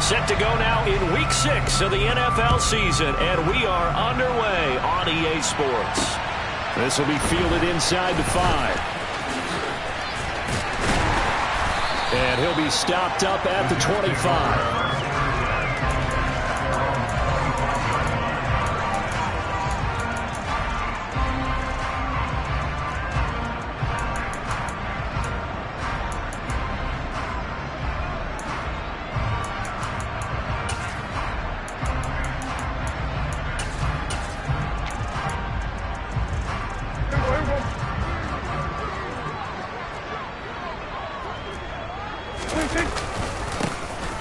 Set to go now in Week 6 of the NFL season, and we are underway on EA Sports. This will be fielded inside the 5. And he'll be stopped up at the 25.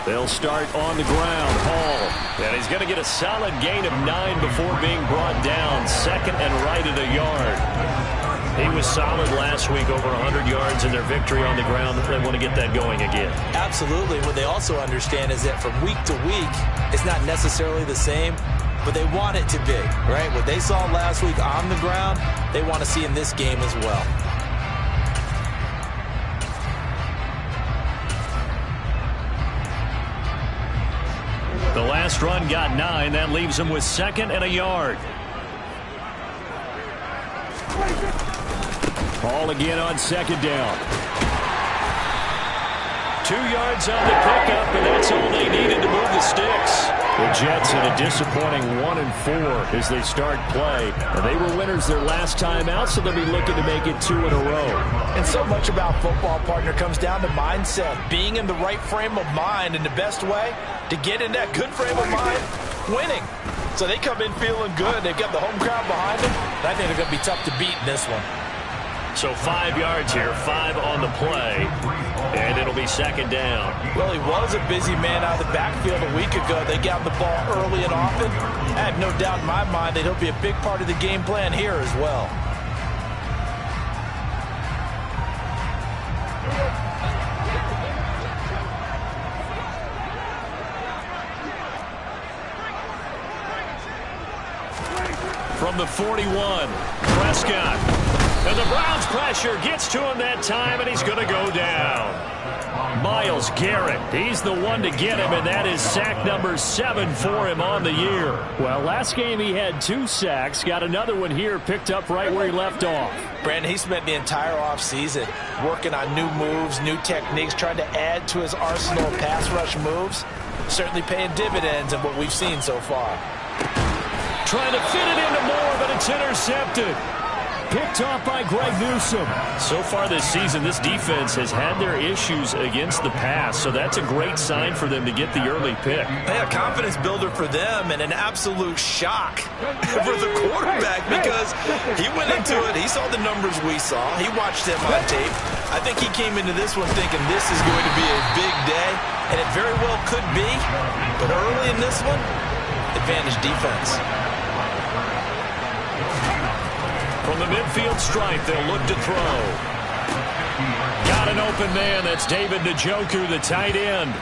They'll start on the ground. Hall. And he's going to get a solid gain of 9 before being brought down. Second and right at a yard. He was solid last week, over 100 yards in their victory on the ground. They want to get that going again. Absolutely. What they also understand is that from week to week, it's not necessarily the same, but they want it to be, right? What they saw last week on the ground, they want to see in this game as well. The last run got 9. That leaves him with second and a yard. Ball again on second down. 2 yards on the pickup, and that's all they needed to move the sticks. The Jets had a disappointing 1-4 as they start play. And they were winners their last time out, so they'll be looking to make it 2 in a row. And so much about football, partner, comes down to mindset. Being in the right frame of mind, and the best way to get in that good frame of mind, winning. So they come in feeling good. They've got the home crowd behind them. And I think they're going to be tough to beat in this one. So 5 yards here, 5 on the play, and it'll be second down. Well, he was a busy man out of the backfield a week ago. They got the ball early and often. I have no doubt in my mind that he'll be a big part of the game plan here as well. From the 41, Prescott. And the Browns' pressure gets to him that time, and he's going to go down. Myles Garrett, he's the one to get him, and that is sack number 7 for him on the year. Well, last game he had 2 sacks. Got another one here, picked up right where he left off. Brandon, he spent the entire offseason working on new moves, new techniques, trying to add to his arsenal of pass rush moves. Certainly paying dividends in what we've seen so far. Trying to fit it into Moore, but it's intercepted. Picked off by Greg Newsome. So far this season, this defense has had their issues against the pass, so that's a great sign for them to get the early pick. A confidence builder for them and an absolute shock for the quarterback because he went into it. He saw the numbers we saw. He watched them on tape. I think he came into this one thinking this is going to be a big day, and it very well could be. But early in this one, advantage defense. From the midfield stripe, they'll look to throw. Got an open man. That's David Njoku, the tight end.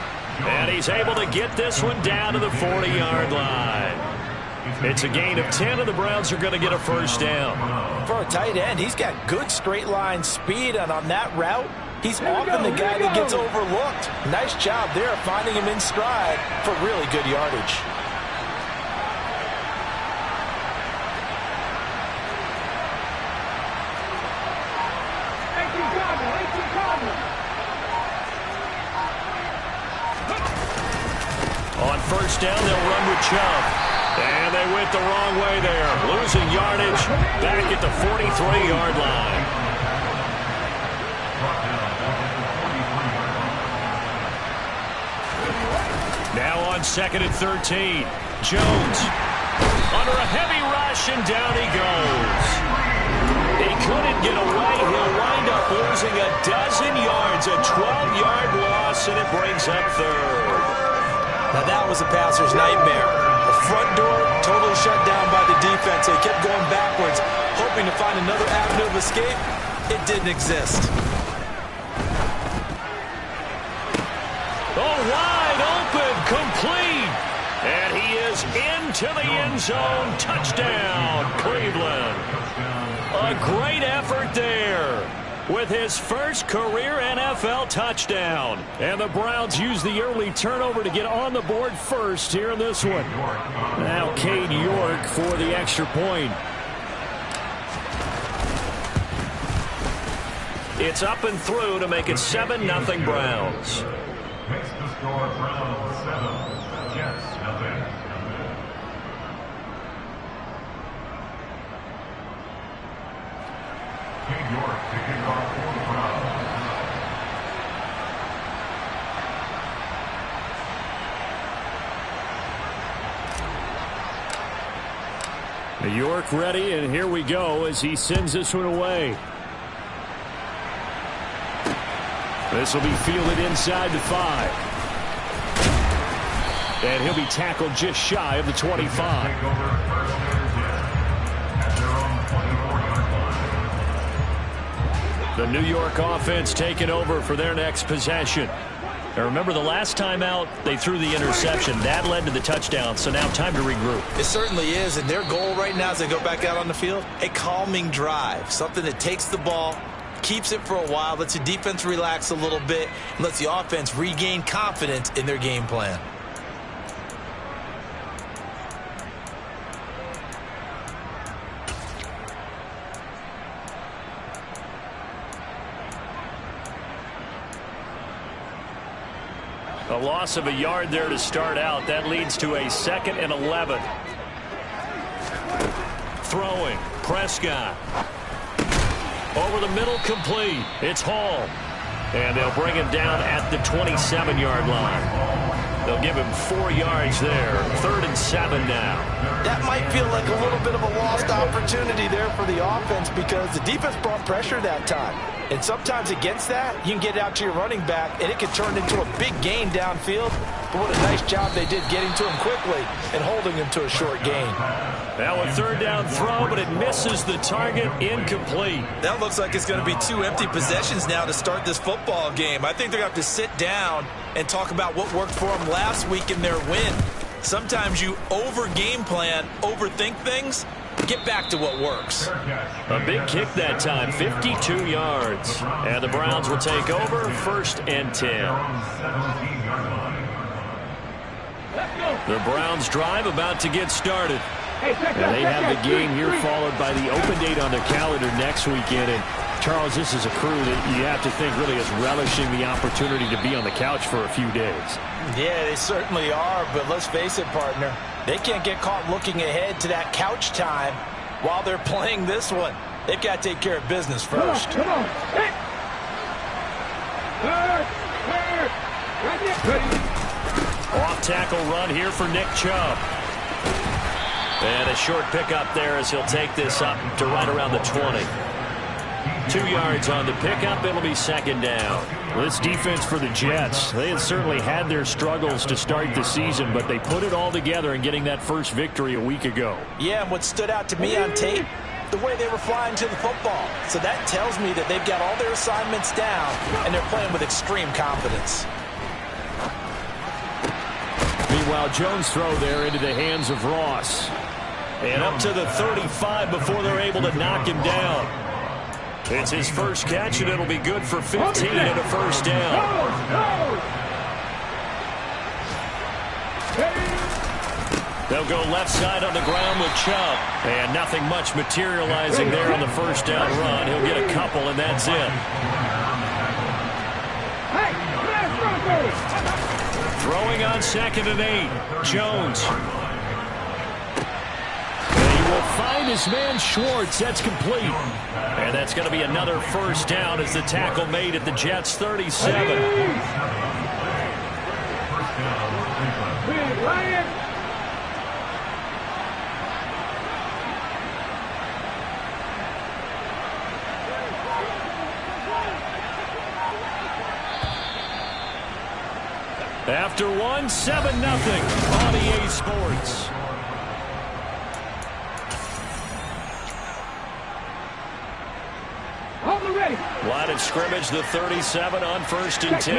And he's able to get this one down to the 40-yard line. It's a gain of 10, and the Browns are going to get a first down. For a tight end, he's got good straight-line speed, and on that route, he's often the guy that gets overlooked. Nice job there finding him in stride for really good yardage. On first down, they'll run with Chubb. And they went the wrong way there. Losing yardage back at the 43-yard line. Now on second and 13. Jones under a heavy rush, and down he goes. He couldn't get away. He'll wind up losing a dozen yards, a 12-yard loss, and it brings up third. Now that was a passer's nightmare. The front door totally shut down by the defense. They kept going backwards, hoping to find another avenue of escape. It didn't exist. Oh, wide open, complete. And he is into the end zone. Touchdown, Cleveland. A great effort there. with his first career NFL touchdown. And the Browns use the early turnover to get on the board first here in this one. Now Cade York for the extra point. It's up and through to make it 7-0 Browns. Makes the score Browns 7, Jets nothing. Cade York to kick off for the Browns. York ready, and here we go as he sends this one away. This will be fielded inside the 5. And he'll be tackled just shy of the 25. The New York offense taking over for their next possession. Now remember, the last time out, they threw the interception. That led to the touchdown, so now time to regroup. It certainly is, and their goal right now as they go back out on the field, a calming drive, something that takes the ball, keeps it for a while, lets the defense relax a little bit, and lets the offense regain confidence in their game plan. A loss of a yard there to start out. That leads to a 2nd and 11. Throwing. Prescott. Over the middle, complete. It's Hall. And they'll bring him down at the 27-yard line. They'll give him 4 yards there. 3rd and 7 now. That might feel like a little bit of a lost opportunity there for the offense because the defense brought pressure that time. And sometimes against that, you can get out to your running back, and it can turn into a big gain downfield. But what a nice job they did getting to him quickly and holding him to a short gain. Now a 3rd down throw, but it misses the target. Incomplete. That looks like it's going to be 2 empty possessions now to start this football game. I think they're going to have to sit down and talk about what worked for them last week in their win. Sometimes you over-game plan, overthink things. Get back to what works. A big kick that time, 52 yards. And the Browns will take over, 1st and 10. The Browns drive about to get started. And they have the game here followed by the open date on their calendar next weekend. And Charles, this is a crew that you have to think really is relishing the opportunity to be on the couch for a few days. Yeah, they certainly are, but let's face it, partner. They can't get caught looking ahead to that couch time while they're playing this one. They've got to take care of business first. Come on. Hey. Off tackle run here for Nick Chubb. And a short pickup there as he'll take this up to right around the 20. 2 yards on the pickup. It'll be 2nd down. Well, this defense for the Jets, they had certainly had their struggles to start the season, but they put it all together in getting that first victory a week ago. Yeah, and what stood out to me on tape, the way they were flying to the football. So that tells me that they've got all their assignments down, and they're playing with extreme confidence. Meanwhile, Jones' throw there into the hands of Ross. And up to the 35 before they're able to knock him down. It's his first catch, and it'll be good for 15 and a 1st down. They'll go left side on the ground with Chubb. And nothing much materializing there on the 1st down run. He'll get a couple, and that's it. Throwing on 2nd and 8. Jones. He will find his man Schwartz. That's complete. And that's going to be another 1st down as the tackle made at the Jets' 37. After 7-0 on EA Sports. Line of scrimmage, the 37 on 1st and 10.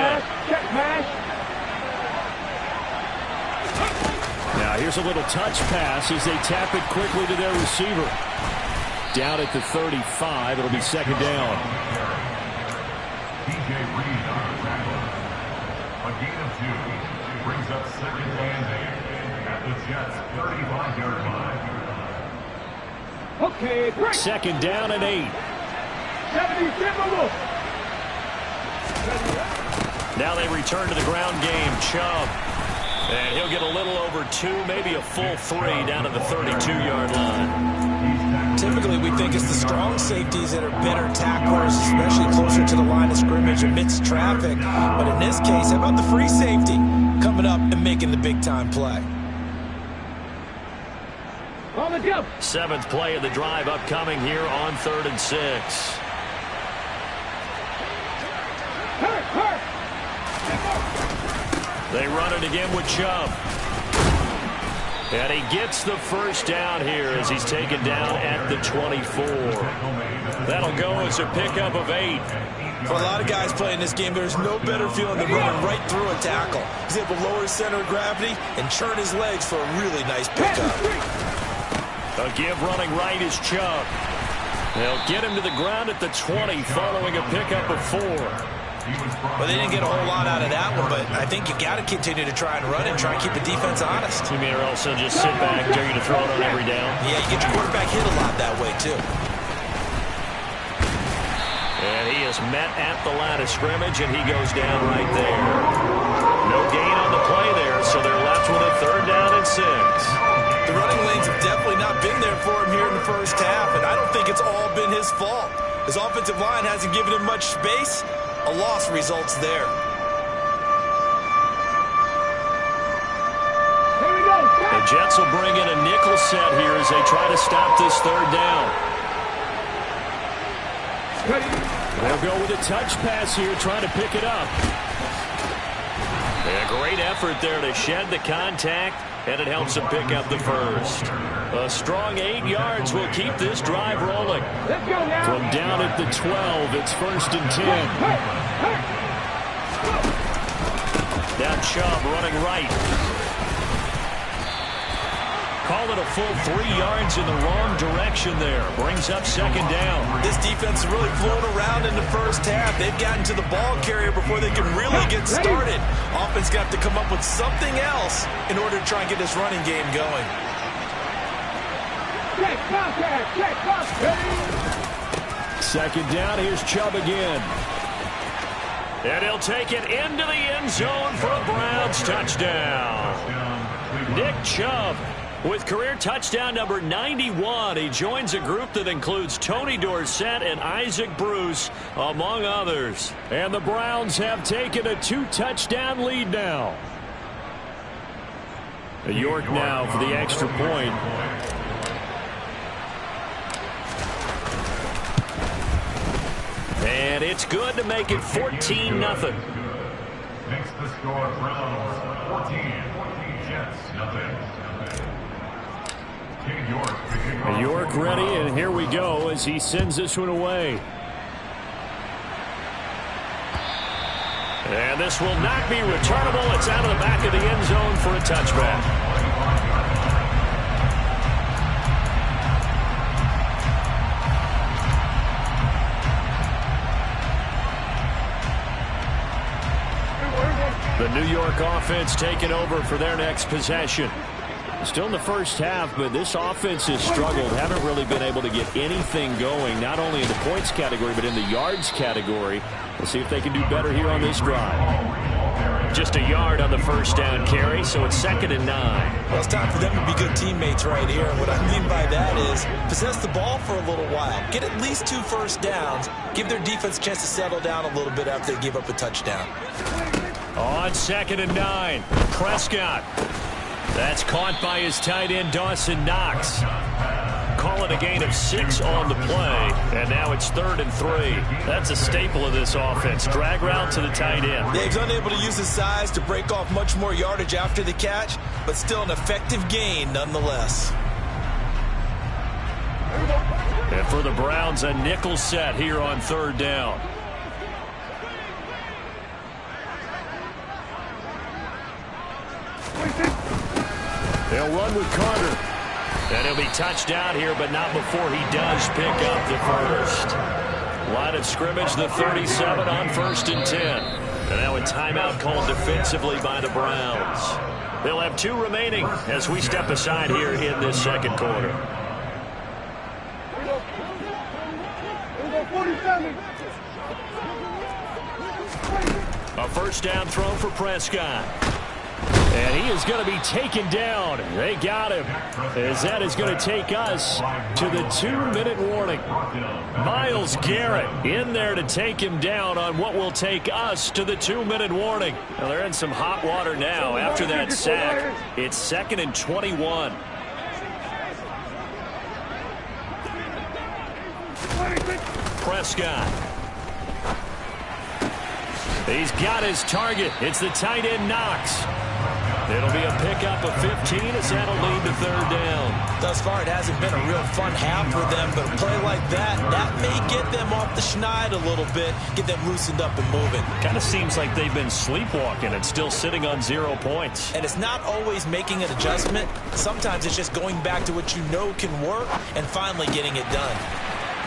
Now here's a little touch pass as they tap it quickly to their receiver. Down at the 35, it'll be 2nd down. Reed on the tackle. A gain of 2 brings up 2nd and 8 at the Jets' 35-yard line. Okay, break. 2nd down and 8. 77. Now they return to the ground game. Chubb. And he'll get a little over 2, maybe a full 3 down to the 32-yard line. Typically, we think it's the strong safeties that are better tacklers, especially closer to the line of scrimmage amidst traffic. But in this case, how about the free safety coming up and making the big-time play? On the jump. 7th play of the drive upcoming here on 3rd and 6. Hurt. They run it again with Chubb. And he gets the first down here as he's taken down at the 24. That'll go as a pickup of 8. For a lot of guys playing this game, there's no better feeling than running right through a tackle. He's able to lower his center of gravity and churn his legs for a really nice pickup. A give running right is Chubb. They'll get him to the ground at the 20 following a pickup of 4. Well, they didn't get a whole lot out of that one, but I think you got to continue to try and run and try and keep the defense honest. You mean or else they'll just sit back, dare you to throw it on every down? Yeah, you get your quarterback hit a lot that way, too. And he is met at the line of scrimmage, and he goes down right there. No gain on the play there, so they're left with a 3rd down and 6. The running lanes have definitely not been there for him here in the first half, and I don't think it's all been his fault. His offensive line hasn't given him much space. A loss results there. Here we go. The Jets will bring in a nickel set here as they try to stop this 3rd down. They'll go with a touch pass here, trying to pick it up. A great effort there to shed the contact, and it helps him pick up the first. A strong 8 yards will keep this drive rolling. Let's go now. From down at the 12, it's 1st and 10. Now Chubb running right. Call it a full 3 yards in the wrong direction there. Brings up 2nd down. This defense is really flown around in the first half. They've gotten to the ball carrier before they can really get started. Offense got to come up with something else in order to try and get this running game going. Check contact. 2nd down. Here's Chubb again. And he'll take it into the end zone for a Browns touchdown. Nick Chubb with career touchdown number 91. He joins a group that includes Tony Dorsett and Isaac Bruce, among others. And the Browns have taken a 2-touchdown lead now. York now for the extra point. And it's good to make it 14-0. Makes the score Browns 14, Jets nothing. York ready, and here we go as he sends this one away. And this will not be returnable. It's out of the back of the end zone for a touchback. The New York offense taking over for their next possession. Still in the first half, but this offense has struggled. Haven't really been able to get anything going, not only in the points category, but in the yards category. We'll see if they can do better here on this drive. Just a yard on the first down carry, so it's 2nd and 9. Well, it's time for them to be good teammates right here. And what I mean by that is possess the ball for a little while. Get at least 2 first downs. Give their defense a chance to settle down a little bit after they give up a touchdown. On 2nd and 9, Prescott. That's caught by his tight end, Dawson Knox. Call it a gain of 6 on the play, and now it's 3rd and 3. That's a staple of this offense. Drag route to the tight end. Yeah, he's unable to use his size to break off much more yardage after the catch, but still an effective gain nonetheless. And for the Browns, a nickel set here on 3rd down. They'll run with Carter. And he'll be touched out here, but not before he does pick up the first. Line of scrimmage, the 37 on 1st and 10. And now a timeout called defensively by the Browns. They'll have 2 remaining as we step aside here in this second quarter. A first down throw for Prescott. And he is going to be taken down. They got him. As that is going to take us to the 2-minute warning. Myles Garrett in there to take him down on what will take us to the 2-minute warning. Now they're in some hot water now after that sack. It's 2nd and 21. Prescott. He's got his target. It's the tight end Knox. It'll be a pickup of 15 as that'll lead to 3rd down. Thus far, it hasn't been a real fun half for them, but a play like that may get them off the schneid a little bit, get them loosened up and moving. Kind of seems like they've been sleepwalking and still sitting on 0 points. And it's not always making an adjustment. Sometimes it's just going back to what you know can work and finally getting it done.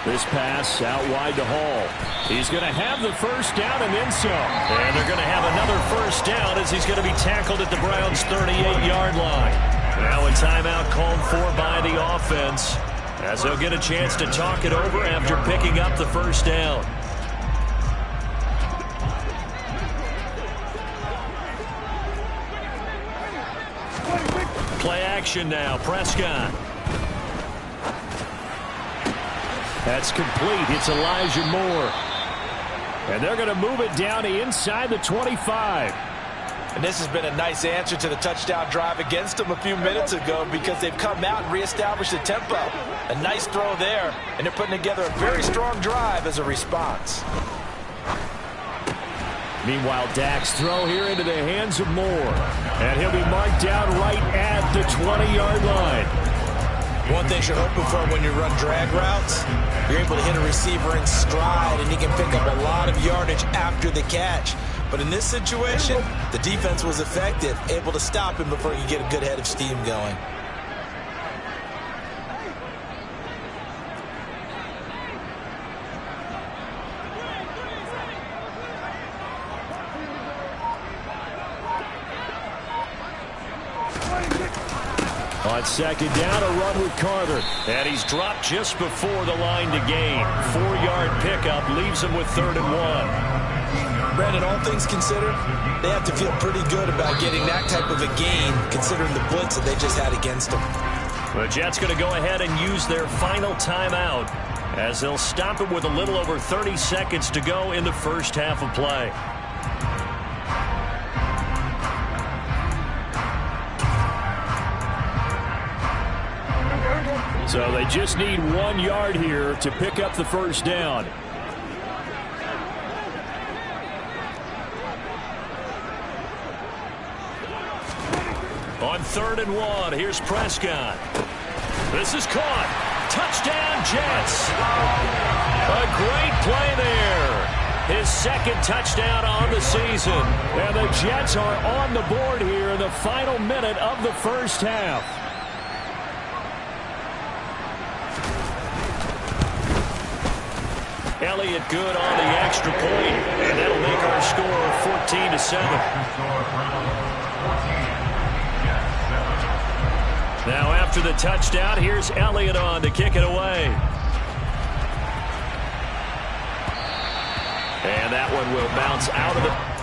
This pass out wide to Hall. He's going to have the first down and then some. And they're going to have another first down as he's going to be tackled at the Browns' 38-yard line. Now a timeout called for by the offense as they'll get a chance to talk it over after picking up the first down. Play action now. Prescott. That's complete. It's Elijah Moore. And they're going to move it down to inside the 25. And this has been a nice answer to the touchdown drive against them a few minutes ago because they've come out and reestablished the tempo. A nice throw there, and they're putting together a very strong drive as a response. Meanwhile, Dak's throw here into the hands of Moore. And he'll be marked down right at the 20-yard line. One thing you're hoping for when you run drag routes, you're able to hit a receiver in stride, and he can pick up a lot of yardage after the catch. But in this situation, the defense was effective, able to stop him before he could get a good head of steam going. On 2nd down, a run with Carter. And he's dropped just before the line to gain. 4-yard pickup leaves him with 3rd and 1. Brandon, all things considered, they have to feel pretty good about getting that type of a gain, considering the blitz that they just had against them. The Jets going to go ahead and use their final timeout as they'll stop it with a little over 30 seconds to go in the first half of play. So they just need 1 yard here to pick up the first down. On 3rd and 1, here's Prescott. This is caught. Touchdown, Jets. A great play there. His 2nd touchdown on the season. And the Jets are on the board here in the final minute of the first half. Elliott good on the extra point, and that'll make our score 14-7. Now after the touchdown, here's Elliott on to kick it away. And that one will bounce out of the...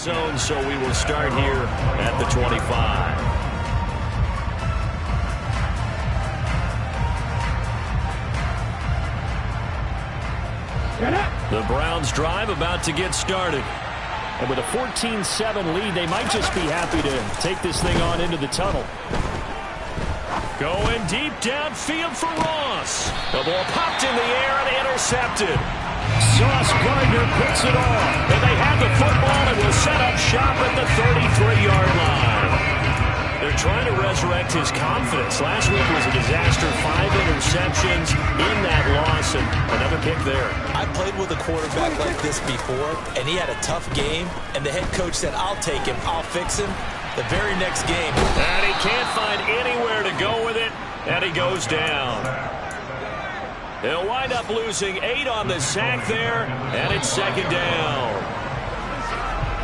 zone, so we will start here at the 25. The Browns drive about to get started. And with a 14-7 lead, they might just be happy to take this thing on into the tunnel. Going deep downfield for Ross. The ball popped in the air and intercepted. Sauce Gardner picks it off. And they have the football and will set up shop at the 33-yard line. They're trying to resurrect his confidence. Last week was a disaster. 5 interceptions in that loss, and another pick there. I played with a quarterback like this before, and he had a tough game, and the head coach said, I'll take him, I'll fix him. The very next game. And he can't find anywhere to go with it, and he goes down. He'll wind up losing 8 on the sack there, and it's second down.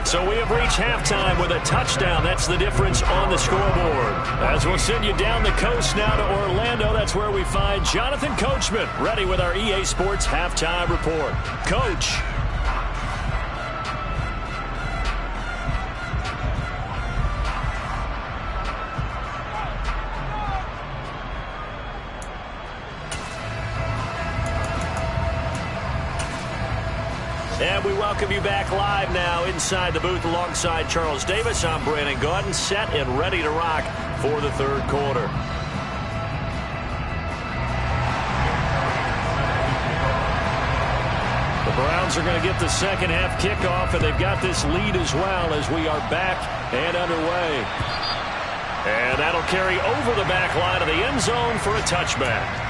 So we have reached halftime with a touchdown. That's the difference on the scoreboard. As we'll send you down the coast now to Orlando, that's where we find Jonathan Coachman, ready with our EA Sports Halftime Report. Coach. And we welcome you back live now inside the booth alongside Charles Davis. I'm Brandon Gaudin, set and ready to rock for the third quarter. The Browns are going to get the second half kickoff, and they've got this lead as well as we are back and underway. And that'll carry over the back line of the end zone for a touchback.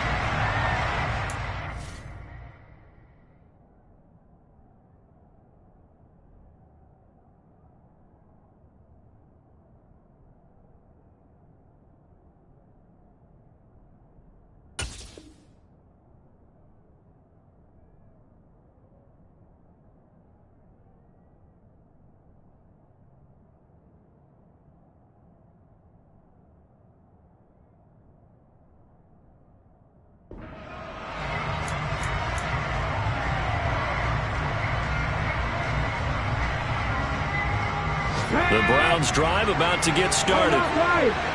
The Browns drive about to get started.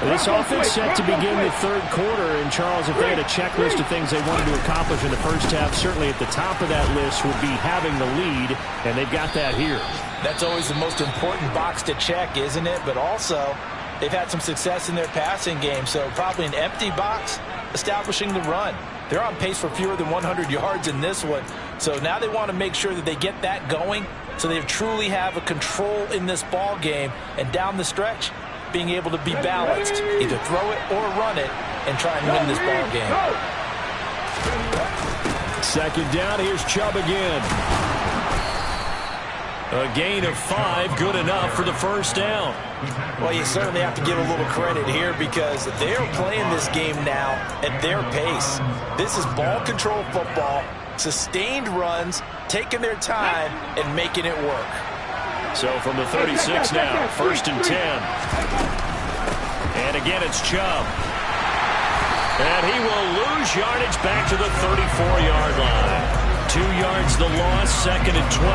This offense set to begin the third quarter. And, Charles, if they had a checklist of things they wanted to accomplish in the first half, certainly at the top of that list would be having the lead, and they've got that here. That's always the most important box to check, isn't it? But also, they've had some success in their passing game, so probably an empty box establishing the run. They're on pace for fewer than 100 yards in this one, so now they want to make sure that they get that going so they truly have a control in this ball game, and down the stretch, being able to be balanced, either throw it or run it, and try and win this ball game. Second down, here's Chubb again. A gain of 5, good enough for the first down. Well, you certainly have to give a little credit here because they're playing this game now at their pace. This is ball control football, sustained runs, taking their time, and making it work. So from the 36 now, first and 10. And again, it's Chubb. And he will lose yardage back to the 34-yard line. 2 yards the loss, second and 12.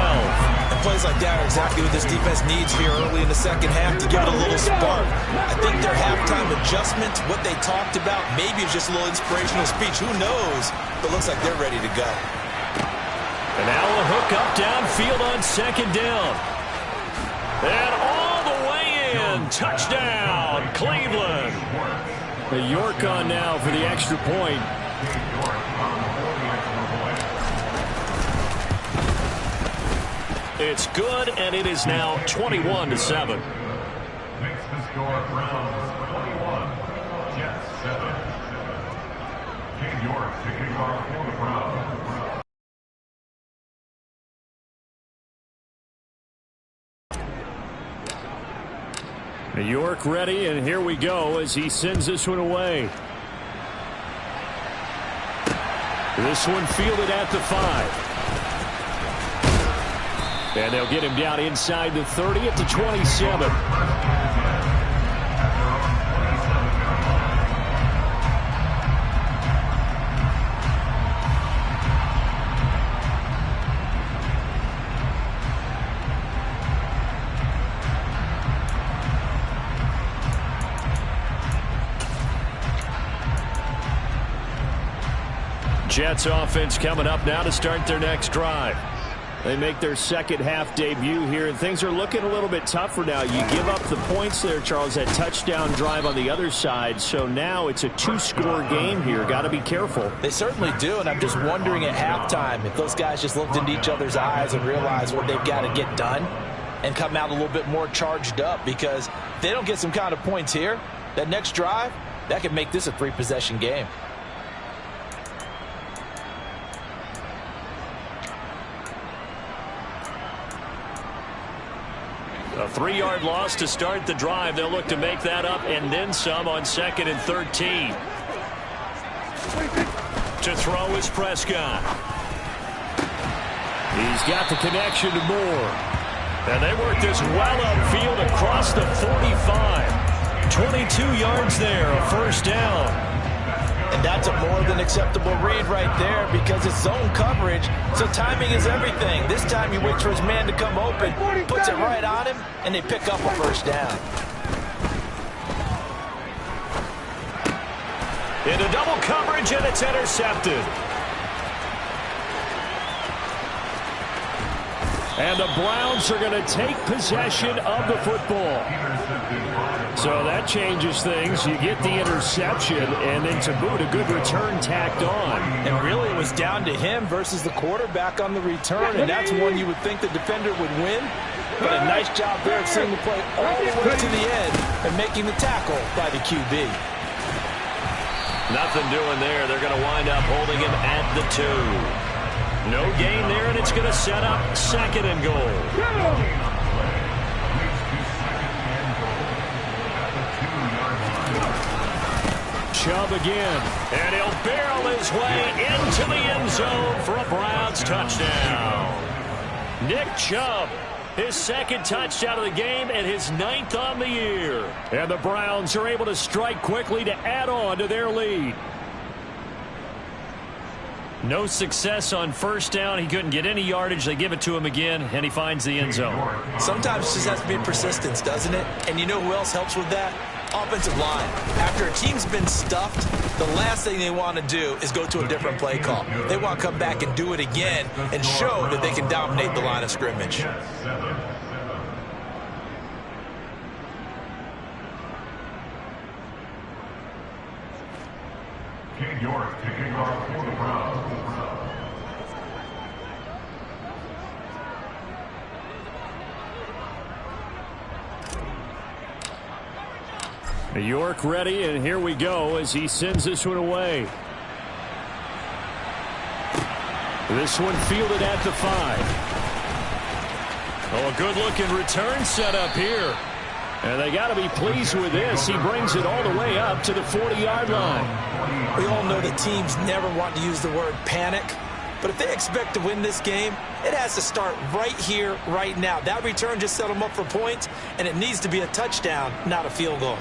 And plays like that are exactly what this defense needs here early in the second half to give it a little spark. I think their halftime adjustment, what they talked about, maybe it's just a little inspirational speech. Who knows? But looks like they're ready to go. And now a hook up downfield on second down. And all the way in. Touchdown, Cleveland. The York on now for the extra point. It's good, and it is now 21-7. Makes the score Browns 21, Jets 7. King York taking off for the Browns. New York ready, and here we go as he sends this one away. This one fielded at the 5. And they'll get him down inside the 30 at the 27. Jets offense coming up now to start their next drive. They make their second half debut here, and things are looking a little bit tougher now. You give up the points there, Charles, that touchdown drive on the other side. So now it's a two-score game here. Got to be careful. They certainly do, and I'm just wondering at halftime if those guys just looked into each other's eyes and realized what they've got to get done and come out a little bit more charged up, because if they don't get some kind of points here, that next drive, that could make this a three-possession game. A 3-yard loss to start the drive. They'll look to make that up and then some on 2nd and 13. To throw is Prescott. He's got the connection to Moore. And they work this well upfield across the 45. 22 yards there, a first down. And that's a more than acceptable read right there, because it's zone coverage, so timing is everything. This time he waits for his man to come open, puts it right on him, and they pick up a first down. Into double coverage, and it's intercepted. And the Browns are going to take possession of the football. So that changes things. You get the interception, and then to boot, a good return tacked on. And really, it was down to him versus the quarterback on the return, and that's one you would think the defender would win. But a nice job there of seeing the play all the way to the end and making the tackle by the QB. Nothing doing there. They're going to wind up holding him at the 2. No gain there, and it's going to set up 2nd and goal. Chubb again, and he'll barrel his way into the end zone for a Browns touchdown. Nick Chubb, his 2nd touchdown of the game and his 9th on the year. And the Browns are able to strike quickly to add on to their lead. No success on first down. He couldn't get any yardage. They give it to him again, and he finds the end zone. Sometimes it just has to be persistence, doesn't it? And you know who else helps with that? Offensive line. After a team's been stuffed, the last thing they want to do is go to a different play call. They want to come back and do it again and show that they can dominate the line of scrimmage. King York kicking off for the Browns. York ready, and here we go as he sends this one away. This one fielded at the 5. Oh, a good-looking return set up here. And they got to be pleased with this. He brings it all the way up to the 40-yard line. We all know that teams never want to use the word panic. But if they expect to win this game, it has to start right here, right now. That return just set them up for points, and it needs to be a touchdown, not a field goal.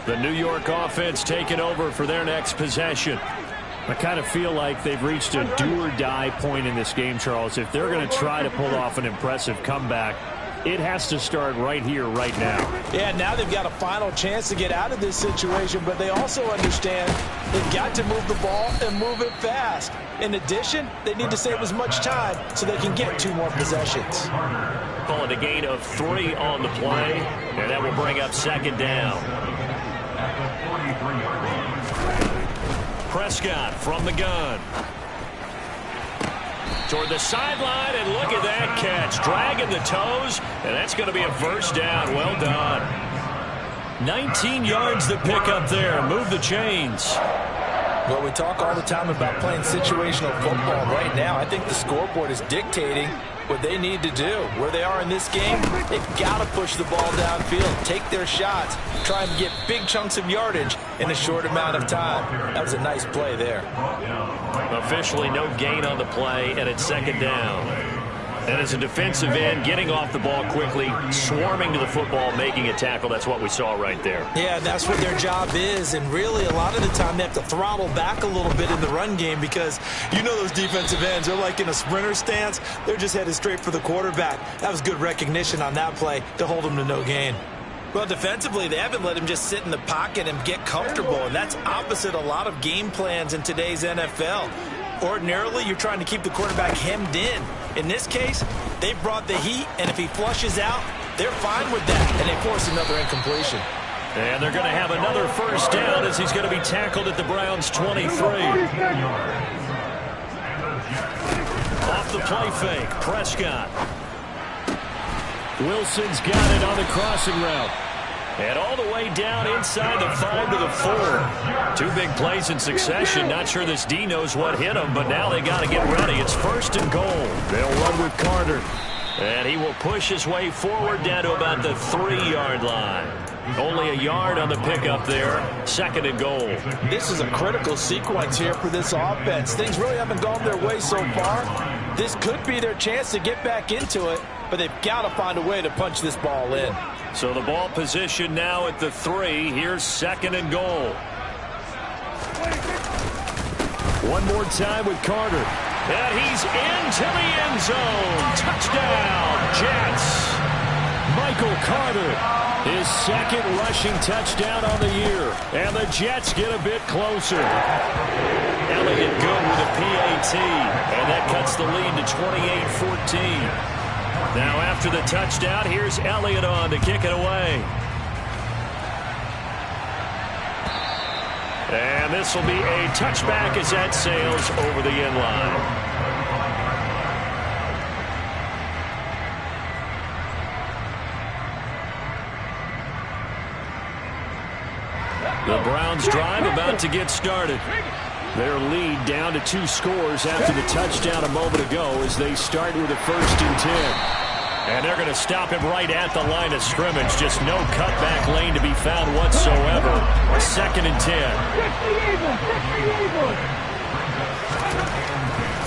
The New York offense taking over for their next possession. I kind of feel like they've reached a do-or-die point in this game, Charles. If they're going to try to pull off an impressive comeback, it has to start right here, right now. Yeah, now they've got a final chance to get out of this situation, but they also understand they've got to move the ball and move it fast. In addition, they need to save as much time so they can get 2 more possessions. Call it a gain of 3 on the play, and that will bring up 2nd down. Prescott from the gun. Toward the sideline, and look at that catch. Dragging the toes, and that's going to be a first down. Well done. 19 yards to pick up there. Move the chains. Well, we talk all the time about playing situational football. Right now, I think the scoreboard is dictating what they need to do. Where they are in this game, they've got to push the ball downfield, take their shots, try and get big chunks of yardage in a short amount of time. That was a nice play there. Officially no gain on the play, and it's 2nd down. And as a defensive end, getting off the ball quickly, swarming to the football, making a tackle, that's what we saw right there. Yeah, that's what their job is. And really, a lot of the time, they have to throttle back a little bit in the run game because you know those defensive ends, they're like in a sprinter stance. They're just headed straight for the quarterback. That was good recognition on that play to hold them to no gain. Well, defensively, they haven't let him just sit in the pocket and get comfortable, and that's opposite a lot of game plans in today's NFL. Ordinarily, you're trying to keep the quarterback hemmed in. In this case, they brought the heat, and if he flushes out, they're fine with that, and they force another incompletion. And they're going to have another first down as he's going to be tackled at the Browns' 23. Off the play fake, Prescott. Wilson's got it on the crossing route. And all the way down inside the 5 to the 4. Two big plays in succession. Not sure this D knows what hit him, but now they got to get ready. It's 1st and goal. They'll run with Carter. And he will push his way forward down to about the 3-yard line. Only a yard on the pickup there. 2nd and goal. This is a critical sequence here for this offense. Things really haven't gone their way so far. This could be their chance to get back into it, but they've got to find a way to punch this ball in. So the ball position now at the 3. Here's 2nd and goal. One more time with Carter. And he's into the end zone. Touchdown, Jets. Michael Carter, his 2nd rushing touchdown on the year. And the Jets get a bit closer. Elliott good with a PAT. And that cuts the lead to 28-14. Now after the touchdown, here's Elliott on to kick it away. And this will be a touchback as that sails over the end line. The Browns drive about to get started. Their lead down to 2 scores after the touchdown a moment ago as they start with a 1st and 10. And they're going to stop him right at the line of scrimmage. Just no cutback lane to be found whatsoever. 2nd and 10.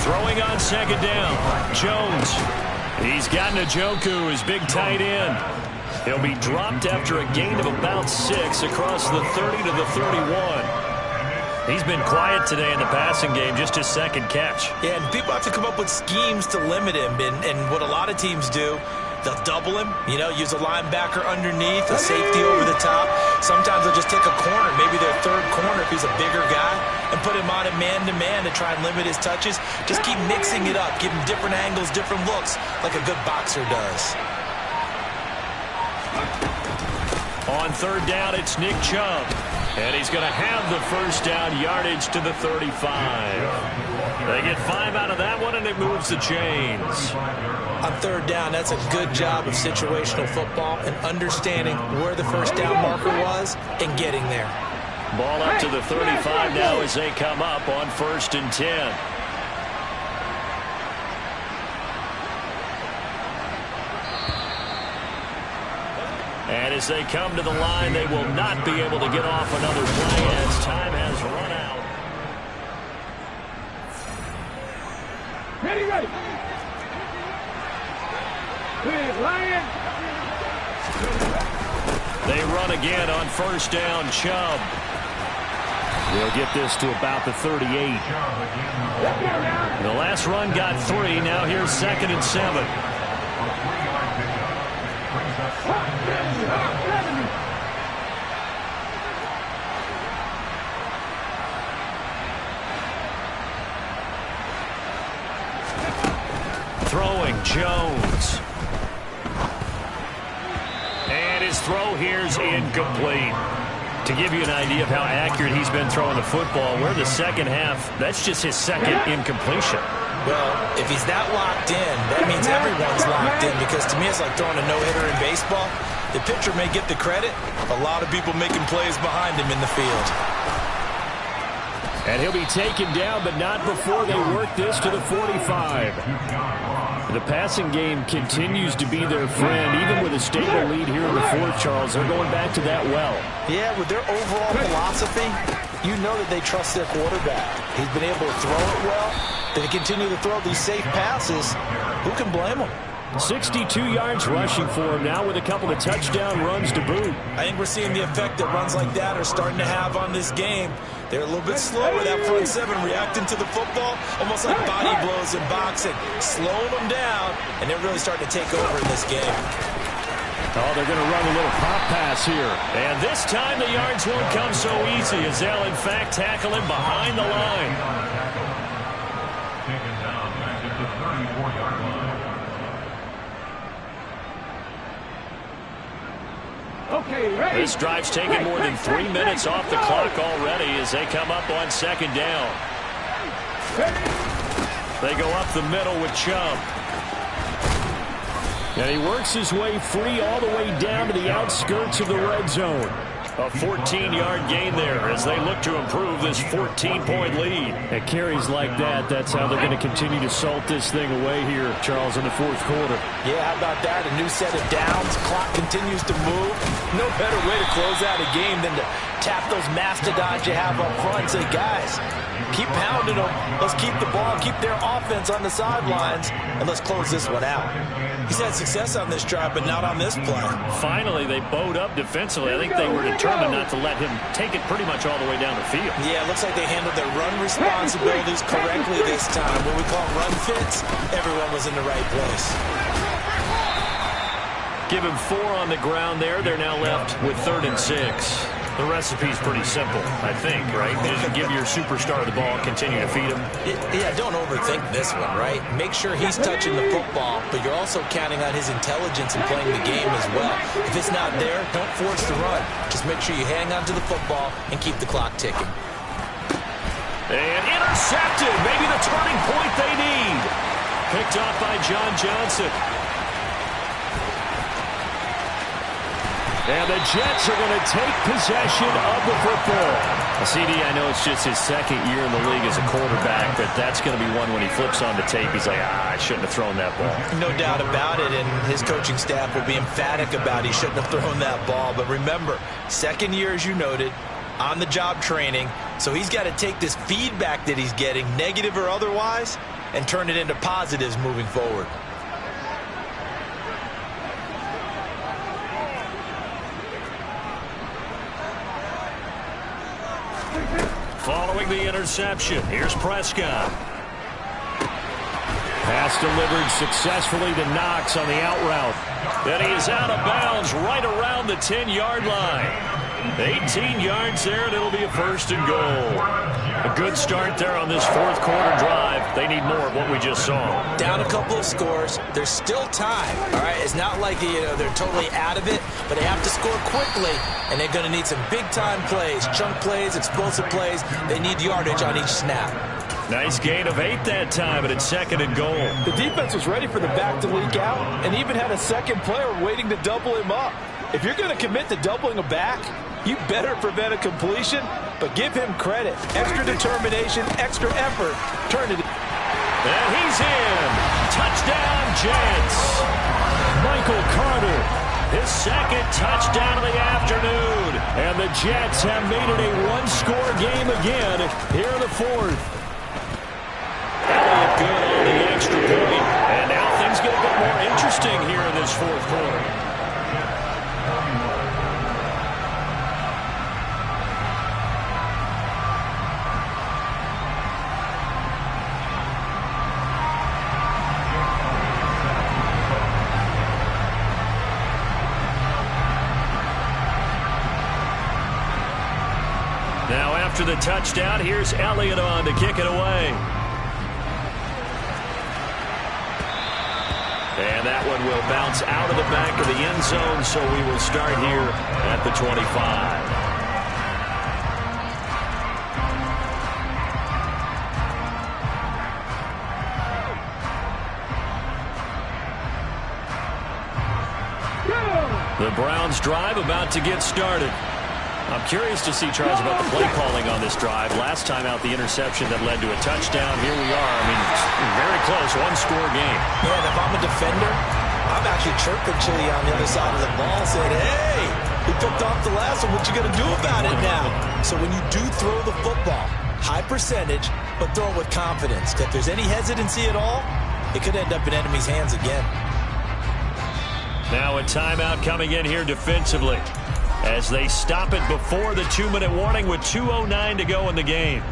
Throwing on 2nd down. Jones. He's got Njoku, his big tight end. He'll be dropped after a gain of about 6 across the 30 to the 31. He's been quiet today in the passing game, just his 2nd catch. Yeah, and people have to come up with schemes to limit him. And what a lot of teams do, they'll double him, use a linebacker underneath, a safety over the top. Sometimes they'll just take a corner, maybe their 3rd corner if he's a bigger guy, and put him on a man-to-man to try and limit his touches. Just keep mixing it up, give him different angles, different looks, like a good boxer does. On 3rd down, it's Nick Chubb. And he's going to have the first down, yardage to the 35. They get 5 out of that one, and it moves the chains. On 3rd down, that's a good job of situational football and understanding where the first down marker was and getting there. Ball up to the 35 now as they come up on 1st and 10. And as they come to the line, they will not be able to get off another play as time has run out. Ready, ready. Lion. They run again on 1st down. Chubb. They'll get this to about the 38. The last run got 3. Now here's 2nd and 7. Throwing Jones. And his throw here's incomplete. To give you an idea of how accurate he's been throwing the football, we're the 2nd half. That's just his 2nd incompletion. Well, if he's that locked in, that means everyone's locked in, because to me it's like throwing a no-hitter in baseball. The pitcher may get the credit. A lot of people making plays behind him in the field. And he'll be taken down, but not before they work this to the 45. The passing game continues to be their friend, even with a stable lead here in the 4th, Charles. They're going back to that well. Yeah, with their overall philosophy, you know that they trust their quarterback. He's been able to throw it well, They continue to throw these safe passes. Who can blame them? 62 yards rushing for him now with a couple of touchdown runs to boot. I think we're seeing the effect that runs like that are starting to have on this game. They're a little bit slow with that front seven reacting to the football, almost like body blows in boxing, slowing them down, and they're really starting to take over in this game. Oh, they're going to run a little pop pass here. And this time the yards won't come so easy as they'll, in fact, tackle him behind the line. Taken down back at the 34-yard line. Okay, ready. This drive's taken more than 3 minutes off the clock already as they come up on second down. They go up the middle with Chubb. And he works his way free all the way down to the outskirts of the red zone. A 14-yard gain there as they look to improve this 14-point lead. At carries like that, that's how they're going to continue to salt this thing away here, Charles, in the fourth quarter. Yeah, how about that? A new set of downs. Clock continues to move. No better way to close out a game than to tap those mastodons you have up front and say, guys, keep pounding them. Let's keep the ball, keep their offense on the sidelines, and let's close this one out. He's had success on this drive, but not on this play. Finally, they bowed up defensively. I think they were determined not to let him take it pretty much all the way down the field. Yeah, it looks like they handled their run responsibilities correctly this time. What we call run fits, everyone was in the right place. Give him 4 on the ground there. They're now left with 3rd and 6. The recipe's pretty simple, I think, right? Just give your superstar the ball, continue to feed him. Yeah, don't overthink this one, right? Make sure he's touching the football, but you're also counting on his intelligence in playing the game as well. If it's not there, don't force the run. Just make sure you hang on to the football and keep the clock ticking. And intercepted. Maybe the turning point they need. Picked off by John Johnson. And the Jets are going to take possession of the football. CD, I know it's just his 2nd year in the league as a quarterback, but that's going to be one when he flips on the tape. He's like, I shouldn't have thrown that ball. No doubt about it, and his coaching staff will be emphatic about he shouldn't have thrown that ball. But remember, 2nd year, as you noted, on-the-job training, so he's got to take this feedback that he's getting, negative or otherwise, and turn it into positives moving forward. Following the interception, here's Prescott. Pass delivered successfully to Knox on the out route. Then he is out of bounds right around the 10-yard line. 18 yards there, and it'll be a 1st and goal. A good start there on this fourth quarter drive. They need more of what we just saw. Down a couple of scores. There's still time. All right, it's not like they're totally out of it, but they have to score quickly, and they're going to need some big-time plays, chunk plays, explosive plays. They need yardage on each snap. Nice gain of 8 that time, and it's 2nd and goal. The defense was ready for the back to leak out and even had a second player waiting to double him up. If you're going to commit to doubling a back, you better prevent a completion, but give him credit. Extra determination, extra effort. Turn it. And he's in. Touchdown, Jets. Michael Carter, his 2nd touchdown of the afternoon. And the Jets have made it a one-score game again here in the fourth. Elliott good on the extra point. And now things get a bit more interesting here in this fourth quarter. Now after the touchdown, here's Elliott on to kick it away. And that one will bounce out of the back of the end zone, so we will start here at the 25. The Browns drive about to get started. I'm curious to see, Charles, about the play calling on this drive. Last time out, the interception that led to a touchdown. Here we are. I mean, it's very close, one-score game. Yeah, and if I'm a defender, I'm actually chirping Chili on the other side of the ball, saying, hey, he picked off the last one. What you going to do about it now? So when you do throw the football, high percentage, but throw it with confidence. If there's any hesitancy at all, it could end up in enemy's hands again. Now a timeout coming in here defensively as they stop it before the 2-minute warning with 2:09 to go in the game.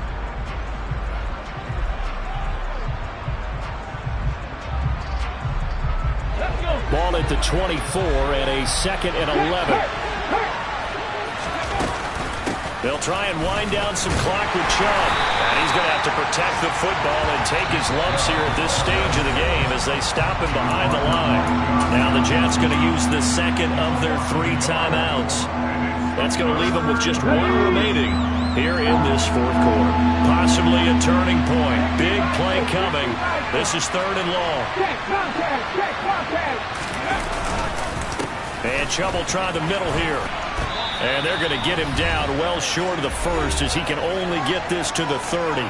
Ball at the 24 and a 2nd and 11. They'll try and wind down some clock with Chubb. And he's going to have to protect the football and take his lumps here at this stage of the game as they stop him behind the line. Now the Jets going to use the 2nd of their 3 timeouts. That's going to leave them with just 1 remaining here in this 4th quarter. Possibly a turning point. Big play coming. This is 3rd and long. And Chubb will try the middle here. And they're going to get him down well short of the 1st as he can only get this to the 30.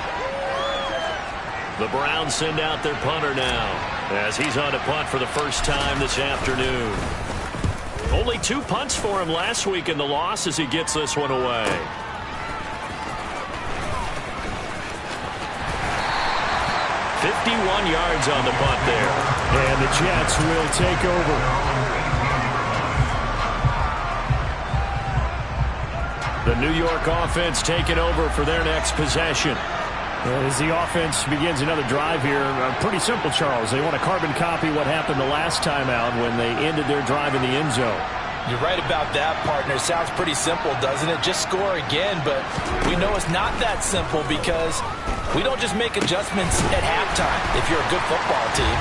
The Browns send out their punter now as he's on to punt for the first time this afternoon. Only 2 punts for him last week in the loss as he gets this one away. "51 yards on the punt there. And the Jets will take over. The New York offense taking over for their next possession. As the offense begins another drive here, pretty simple, Charles. They want to carbon copy what happened the last time out when they ended their drive in the end zone. You're right about that, partner. Sounds pretty simple, doesn't it? Just score again, but we know it's not that simple because we don't just make adjustments at halftime if you're a good football team.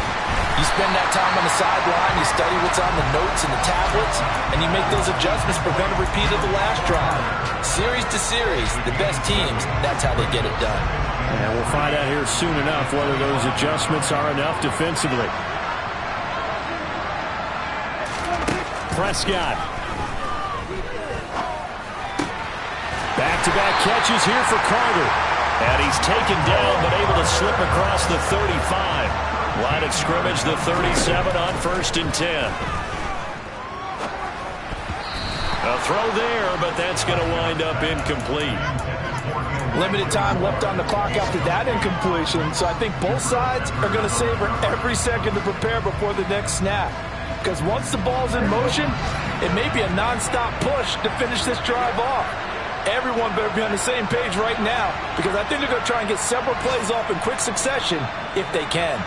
You spend that time on the sideline, you study what's on the notes and the tablets, and you make those adjustments to prevent a repeat of the last drive. Series to series, the best teams, that's how they get it done. And we'll find out here soon enough whether those adjustments are enough defensively. Prescott. Back-to-back catches here for Carter. And he's taken down but able to slip across the 35. Line of scrimmage, the 37 on 1st and 10. A throw there, but that's going to wind up incomplete. Limited time left on the clock after that incompletion, so I think both sides are going to savor every second to prepare before the next snap. Because once the ball's in motion, it may be a non-stop push to finish this drive off. Everyone better be on the same page right now because I think they're going to try and get several plays off in quick succession if they can.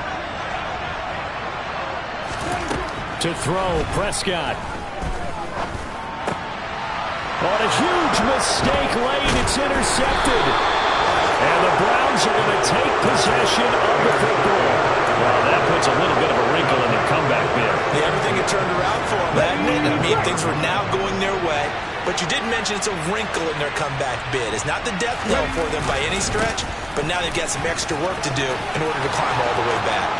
To throw, Prescott. On a huge mistake late, it's intercepted. And the Browns are going to take possession of the football. Well, that puts a little bit of a wrinkle in their comeback bid. Yeah, everything had turned around for them, hadn't it? I mean, things were now going their way. But you did mention it's a wrinkle in their comeback bid. It's not the death knell for them by any stretch, but now they've got some extra work to do in order to climb all the way back.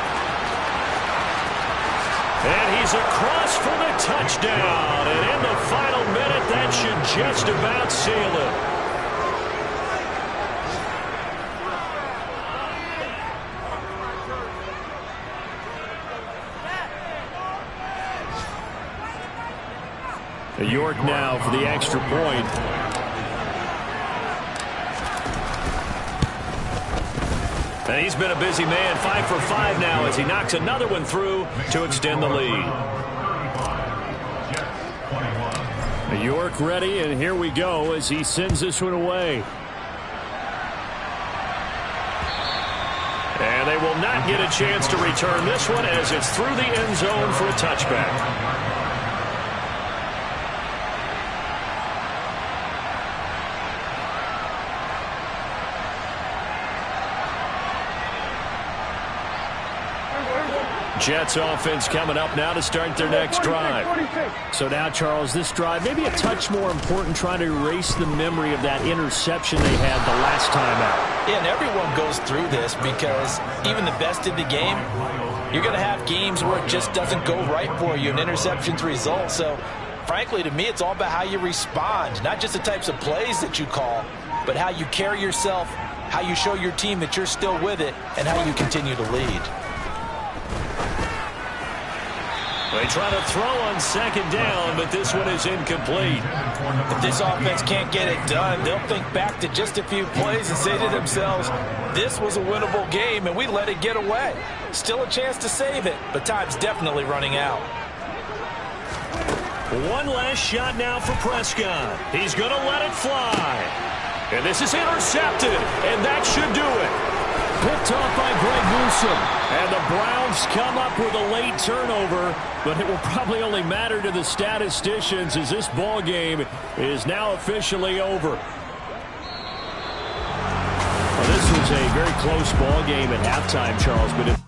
And he's across for the touchdown. And in the final minute, that should just about seal it. York now for the extra point. And he's been a busy man, 5 for 5 now as he knocks another one through to extend the lead. York ready, and here we go as he sends this one away. And they will not get a chance to return this one as it's through the end zone for a touchback. Jets offense coming up now to start their next drive. So now, Charles, this drive maybe a touch more important, trying to erase the memory of that interception they had the last time out. Yeah, and everyone goes through this because even the best in the game, you're going to have games where it just doesn't go right for you, and interceptions result. So, frankly, to me, it's all about how you respond, not just the types of plays that you call, but how you carry yourself, how you show your team that you're still with it, and how you continue to lead. They try to throw on second down, but this one is incomplete. If this offense can't get it done, they'll think back to just a few plays and say to themselves, this was a winnable game and we let it get away. Still a chance to save it, but time's definitely running out. One last shot now for Prescott. He's going to let it fly. And this is intercepted, and that should do it. Picked off by Greg Newsome. And the Browns come up with a late turnover, but it will probably only matter to the statisticians as this ball game is now officially over. Well, this was a very close ball game at halftime, Charles, but if